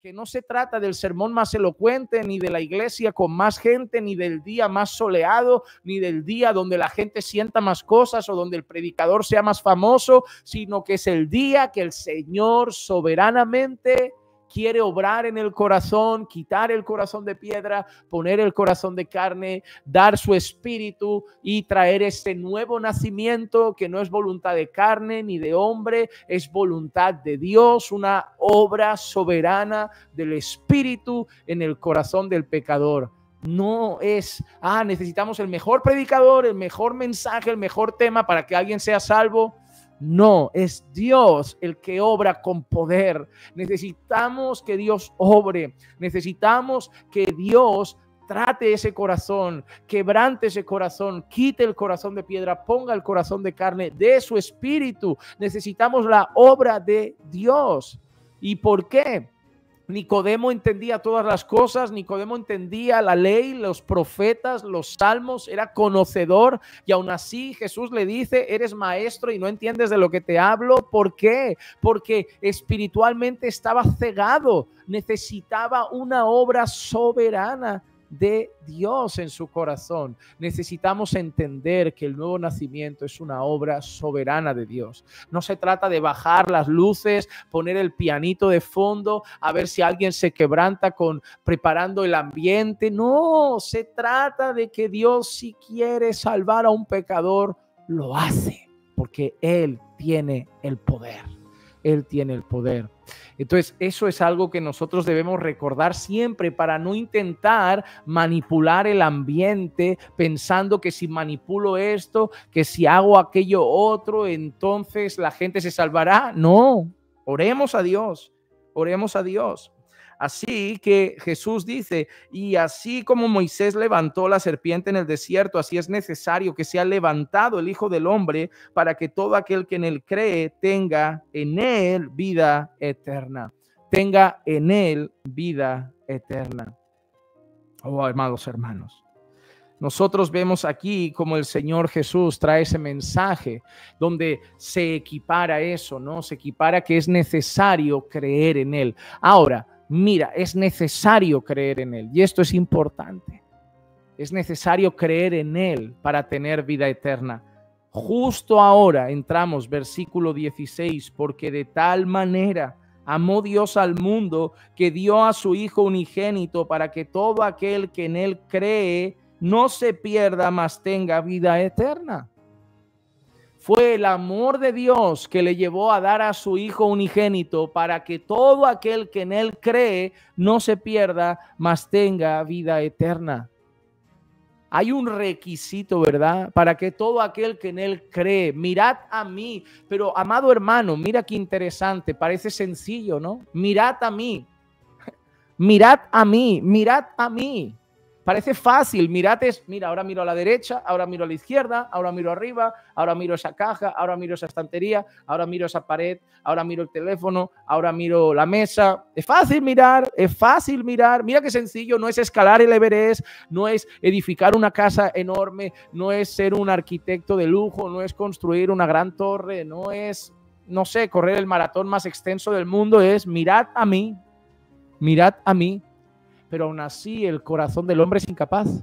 que no se trata del sermón más elocuente, ni de la iglesia con más gente, ni del día más soleado, ni del día donde la gente sienta más cosas o donde el predicador sea más famoso, sino que es el día que el Señor soberanamente quiere obrar en el corazón, quitar el corazón de piedra, poner el corazón de carne, dar su espíritu y traer este nuevo nacimiento que no es voluntad de carne ni de hombre, es voluntad de Dios, una obra soberana del espíritu en el corazón del pecador. No es, necesitamos el mejor predicador, el mejor mensaje, el mejor tema para que alguien sea salvo. No, es Dios el que obra con poder. Necesitamos que Dios obre. Necesitamos que Dios trate ese corazón, quebrante ese corazón, quite el corazón de piedra, ponga el corazón de carne, dé su espíritu. Necesitamos la obra de Dios. ¿Y por qué? Nicodemo entendía todas las cosas, Nicodemo entendía la ley, los profetas, los salmos, era conocedor y aún así Jesús le dice, eres maestro y no entiendes de lo que te hablo. ¿Por qué? Porque espiritualmente estaba cegado, necesitaba una obra soberana de Dios en su corazón. Necesitamos entender que el nuevo nacimiento es una obra soberana de Dios. No se trata de bajar las luces, poner el pianito de fondo, a ver si alguien se quebranta preparando el ambiente. No, se trata de que Dios, si quiere salvar a un pecador, lo hace, porque Él tiene el poder. Él tiene el poder. Entonces, eso es algo que nosotros debemos recordar siempre para no intentar manipular el ambiente pensando que si manipulo esto, que si hago aquello otro, entonces la gente se salvará. No, oremos a Dios, oremos a Dios. Así que Jesús dice, y así como Moisés levantó la serpiente en el desierto, así es necesario que sea levantado el Hijo del Hombre para que todo aquel que en él cree tenga en él vida eterna. Tenga en él vida eterna. Oh, amados hermanos. Nosotros vemos aquí como el Señor Jesús trae ese mensaje donde se equipara eso, ¿no? Se equipara que es necesario creer en él. Ahora, mira, es necesario creer en él y esto es importante. Es necesario creer en él para tener vida eterna. Justo ahora entramos, versículo 16, porque de tal manera amó Dios al mundo que dio a su Hijo unigénito para que todo aquel que en él cree no se pierda, mas tenga vida eterna. Fue el amor de Dios que le llevó a dar a su Hijo unigénito para que todo aquel que en él cree no se pierda, mas tenga vida eterna. Hay un requisito, ¿verdad? Para que todo aquel que en él cree, mirad a mí. Pero, amado hermano, mira qué interesante, parece sencillo, ¿no? Mirad a mí, mirad a mí, mirad a mí. Parece fácil, mira, ahora miro a la derecha, ahora miro a la izquierda, ahora miro arriba, ahora miro esa caja, ahora miro esa estantería, ahora miro esa pared, ahora miro el teléfono, ahora miro la mesa. Es fácil mirar, mira qué sencillo, no es escalar el Everest, no es edificar una casa enorme, no es ser un arquitecto de lujo, no es construir una gran torre, no es, no sé, correr el maratón más extenso del mundo, es mirad a mí, mirad a mí. Pero aún así el corazón del hombre es incapaz.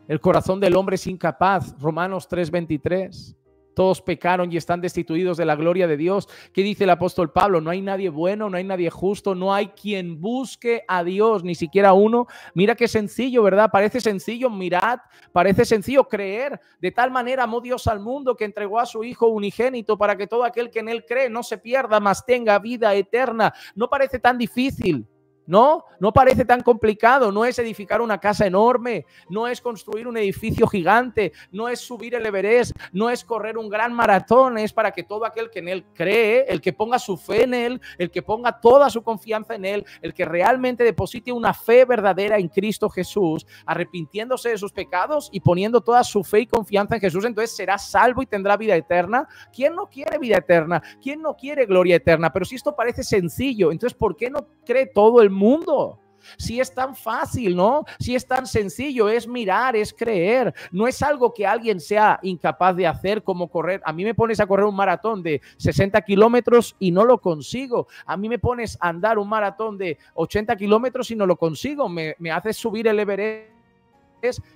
El corazón del hombre es incapaz. Romanos 3:23. Todos pecaron y están destituidos de la gloria de Dios. ¿Qué dice el apóstol Pablo? No hay nadie bueno, no hay nadie justo, no hay quien busque a Dios, ni siquiera uno. Mira qué sencillo, ¿verdad? Parece sencillo, mirad, parece sencillo creer. De tal manera amó Dios al mundo que entregó a su Hijo unigénito para que todo aquel que en él cree no se pierda, mas tenga vida eterna. No parece tan difícil. No parece tan complicado, no es edificar una casa enorme, no es construir un edificio gigante, no es subir el Everest, no es correr un gran maratón, es para que todo aquel que en él cree, el que ponga su fe en él, el que ponga toda su confianza en él, el que realmente deposite una fe verdadera en Cristo Jesús, arrepintiéndose de sus pecados y poniendo toda su fe y confianza en Jesús, entonces será salvo y tendrá vida eterna. ¿Quién no quiere vida eterna? ¿Quién no quiere gloria eterna? Pero si esto parece sencillo, entonces ¿por qué no cree todo el mundo? Si es tan fácil, ¿no? Si es tan sencillo, es mirar, es creer. No es algo que alguien sea incapaz de hacer, como correr. A mí me pones a correr un maratón de 60 kilómetros y no lo consigo. A mí me pones a andar un maratón de 80 kilómetros y no lo consigo. Me haces subir el Everest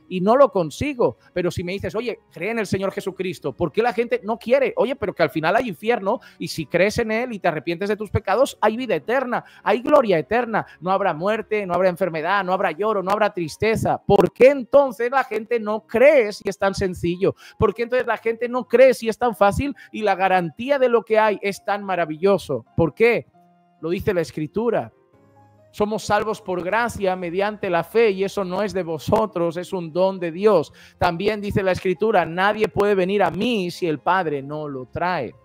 y no lo consigo. Pero si me dices, oye, cree en el Señor Jesucristo, ¿por qué la gente no quiere? Oye, pero que al final hay infierno, y si crees en Él y te arrepientes de tus pecados, hay vida eterna, hay gloria eterna, no habrá muerte, no habrá enfermedad, no habrá lloro, no habrá tristeza. ¿Por qué entonces la gente no cree si es tan sencillo? ¿Por qué entonces la gente no cree si es tan fácil y la garantía de lo que hay es tan maravilloso? ¿Por qué? Lo dice la Escritura. Somos salvos por gracia mediante la fe, y eso no es de vosotros, es un don de Dios. También dice la Escritura, nadie puede venir a mí si el Padre no lo trae.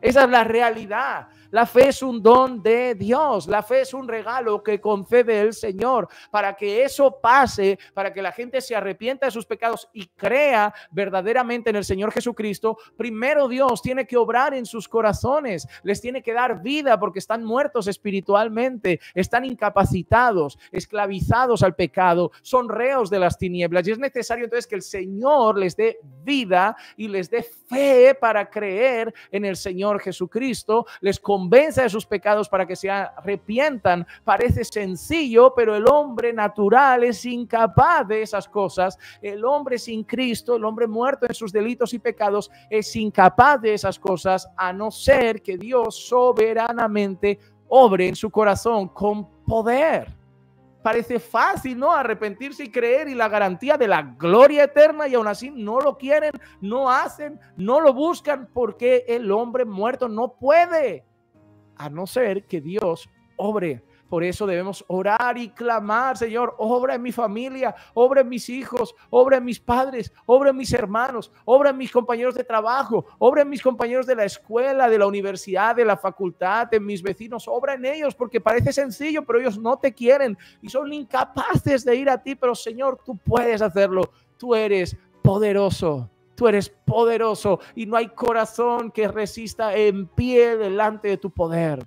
Esa es la realidad. La fe es un don de Dios. La fe es un regalo que concede el Señor para que eso pase, para que la gente se arrepienta de sus pecados y crea verdaderamente en el Señor Jesucristo. Primero Dios tiene que obrar en sus corazones, les tiene que dar vida porque están muertos espiritualmente, están incapacitados, esclavizados al pecado, son reos de las tinieblas, y es necesario entonces que el Señor les dé vida y les dé fe para creer en el Señor Jesucristo, les convenza de sus pecados para que se arrepientan. Parece sencillo, pero el hombre natural es incapaz de esas cosas. El hombre sin Cristo, el hombre muerto en sus delitos y pecados, es incapaz de esas cosas, a no ser que Dios soberanamente obre en su corazón con poder. Parece fácil, ¿no? Arrepentirse y creer, y la garantía de la gloria eterna, y aún así no lo quieren, no hacen, no lo buscan, porque el hombre muerto no puede, a no ser que Dios obre. Por eso debemos orar y clamar, Señor, obra en mi familia, obra en mis hijos, obra en mis padres, obra en mis hermanos, obra en mis compañeros de trabajo, obra en mis compañeros de la escuela, de la universidad, de la facultad, en mis vecinos, obra en ellos, porque parece sencillo, pero ellos no te quieren y son incapaces de ir a ti. Pero Señor, tú puedes hacerlo, tú eres poderoso. Tú eres poderoso y no hay corazón que resista en pie delante de tu poder.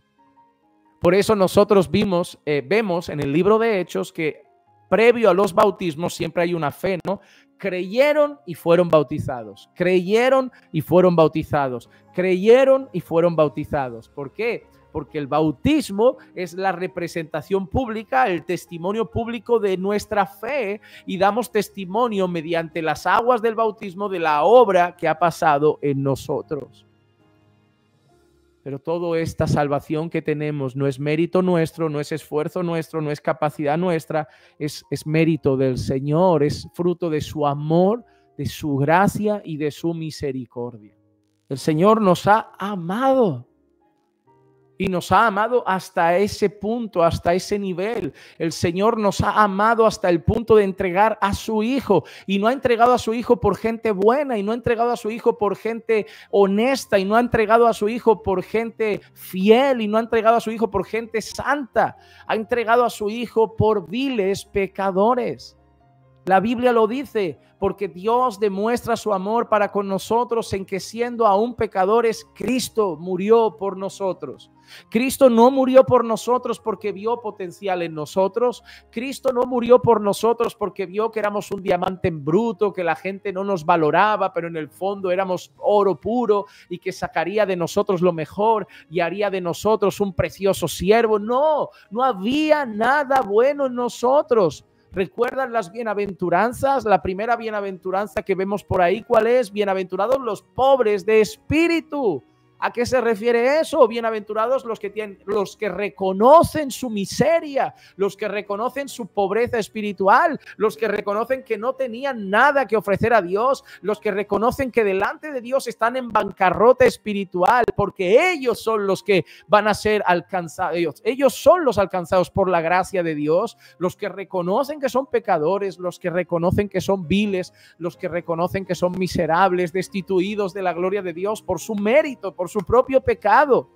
Por eso nosotros vemos en el libro de Hechos que previo a los bautismos siempre hay una fe, ¿no? Creyeron y fueron bautizados. Creyeron y fueron bautizados. Creyeron y fueron bautizados. ¿Por qué? Porque el bautismo es la representación pública, el testimonio público de nuestra fe, y damos testimonio mediante las aguas del bautismo de la obra que ha pasado en nosotros. Pero toda esta salvación que tenemos no es mérito nuestro, no es esfuerzo nuestro, no es capacidad nuestra, es mérito del Señor, es fruto de su amor, de su gracia y de su misericordia. El Señor nos ha amado. Y nos ha amado hasta ese punto, hasta ese nivel. El Señor nos ha amado hasta el punto de entregar a su Hijo. Y no ha entregado a su Hijo por gente buena, y no ha entregado a su Hijo por gente honesta, y no ha entregado a su Hijo por gente fiel, y no ha entregado a su Hijo por gente santa. Ha entregado a su Hijo por viles pecadores. La Biblia lo dice, porque Dios demuestra su amor para con nosotros en que, siendo aún pecadores, Cristo murió por nosotros. Cristo no murió por nosotros porque vio potencial en nosotros. Cristo no murió por nosotros porque vio que éramos un diamante en bruto, que la gente no nos valoraba, pero en el fondo éramos oro puro y que sacaría de nosotros lo mejor y haría de nosotros un precioso siervo. No, no había nada bueno en nosotros. ¿Recuerdan las bienaventuranzas? La primera bienaventuranza que vemos por ahí, ¿cuál es? Bienaventurados los pobres de espíritu. ¿A qué se refiere eso? Bienaventurados los que reconocen su miseria, los que reconocen su pobreza espiritual, los que reconocen que no tenían nada que ofrecer a Dios, los que reconocen que delante de Dios están en bancarrota espiritual, porque ellos son los que van a ser alcanzados. Ellos son los alcanzados por la gracia de Dios, los que reconocen que son pecadores, los que reconocen que son viles, los que reconocen que son miserables, destituidos de la gloria de Dios por su mérito, por su propio pecado.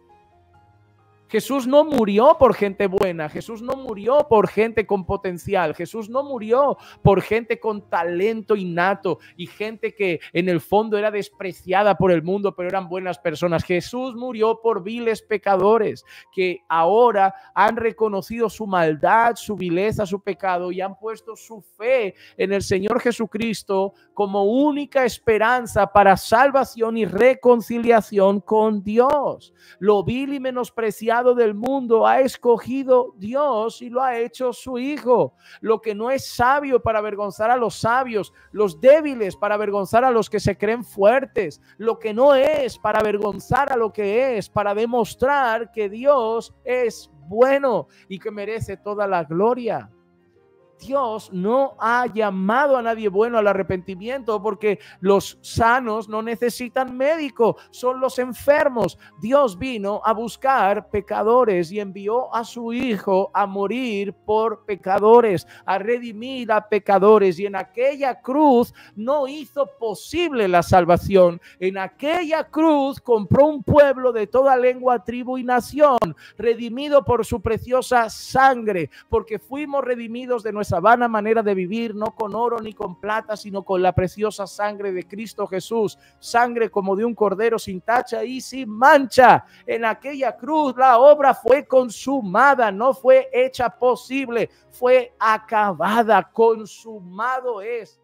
Jesús no murió por gente buena, Jesús no murió por gente con potencial, Jesús no murió por gente con talento innato y gente que en el fondo era despreciada por el mundo, pero eran buenas personas. Jesús murió por viles pecadores que ahora han reconocido su maldad, su vileza, su pecado y han puesto su fe en el Señor Jesucristo como única esperanza para salvación y reconciliación con Dios. Lo vil y menospreciado del mundo ha escogido Dios y lo ha hecho su Hijo. Lo que no es sabio para avergonzar a los sabios, los débiles para avergonzar a los que se creen fuertes, lo que no es para avergonzar a lo que es, para demostrar que Dios es bueno y que merece toda la gloria. Dios no ha llamado a nadie bueno al arrepentimiento, porque los sanos no necesitan médico, son los enfermos. Dios vino a buscar pecadores y envió a su Hijo a morir por pecadores, a redimir a pecadores. Y en aquella cruz no hizo posible la salvación. En aquella cruz compró un pueblo de toda lengua, tribu y nación, redimido por su preciosa sangre, porque fuimos redimidos de nuestra vana manera de vivir, no con oro ni con plata, sino con la preciosa sangre de Cristo Jesús, sangre como de un cordero sin tacha y sin mancha. En aquella cruz la obra fue consumada, no fue hecha posible, fue acabada, consumado es.